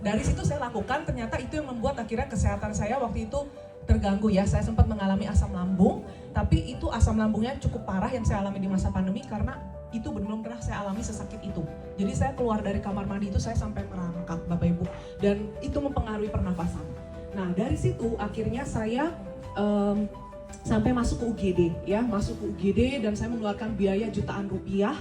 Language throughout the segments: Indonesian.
dari situ saya lakukan, ternyata itu yang membuat akhirnya kesehatan saya waktu itu terganggu ya. Saya sempat mengalami asam lambung, tapi itu asam lambungnya cukup parah yang saya alami di masa pandemi karena itu belum pernah saya alami sesakit itu. Jadi saya keluar dari kamar mandi itu saya sampai merangkak Bapak Ibu, dan itu mempengaruhi pernafasan. Nah dari situ akhirnya saya sampai masuk ke UGD ya, masuk ke UGD dan saya mengeluarkan biaya jutaan rupiah.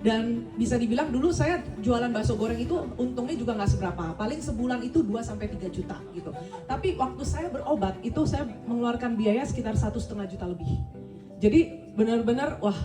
Dan bisa dibilang dulu saya jualan bakso goreng itu untungnya juga nggak seberapa, paling sebulan itu 2-3 juta gitu. Tapi waktu saya berobat itu saya mengeluarkan biaya sekitar 1,5 juta lebih. Jadi benar-benar wah,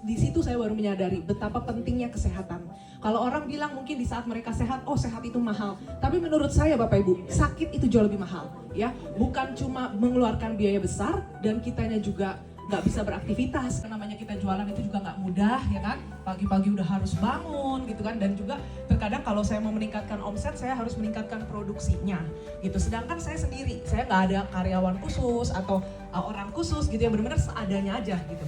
di situ saya baru menyadari betapa pentingnya kesehatan. Kalau orang bilang mungkin di saat mereka sehat, oh sehat itu mahal. Tapi menurut saya Bapak Ibu, sakit itu jauh lebih mahal ya. Bukan cuma mengeluarkan biaya besar dan kitanya juga nggak bisa beraktivitas. Namanya kita jualan itu juga nggak mudah ya kan. Pagi-pagi udah harus bangun gitu kan. Dan juga terkadang kalau saya mau meningkatkan omset, saya harus meningkatkan produksinya gitu. Sedangkan saya sendiri, saya nggak ada karyawan khusus atau orang khusus gitu ya, benar-benar seadanya aja gitu.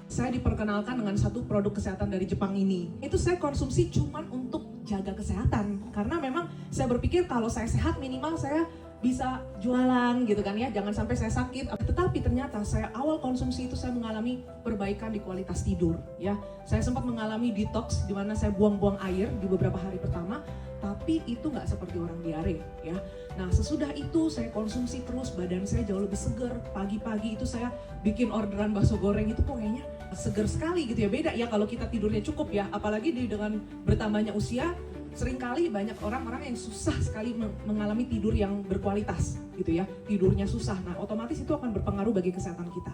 Saya diperkenalkan dengan satu produk kesehatan dari Jepang ini. Itu saya konsumsi cuman untuk jaga kesehatan. Karena memang saya berpikir kalau saya sehat minimal saya bisa jualan gitu kan ya, jangan sampai saya sakit. Tetapi ternyata saya awal konsumsi itu saya mengalami perbaikan di kualitas tidur ya. Saya sempat mengalami detox di mana saya buang-buang air di beberapa hari pertama, tapi itu nggak seperti orang diare ya. Nah sesudah itu saya konsumsi terus, badan saya jauh lebih seger. Pagi-pagi itu saya bikin orderan bakso goreng itu kok kayaknya seger sekali gitu ya. Beda ya kalau kita tidurnya cukup ya, apalagi dengan bertambahnya usia. Seringkali banyak orang-orang yang susah sekali mengalami tidur yang berkualitas gitu ya, tidurnya susah. Nah otomatis itu akan berpengaruh bagi kesehatan kita.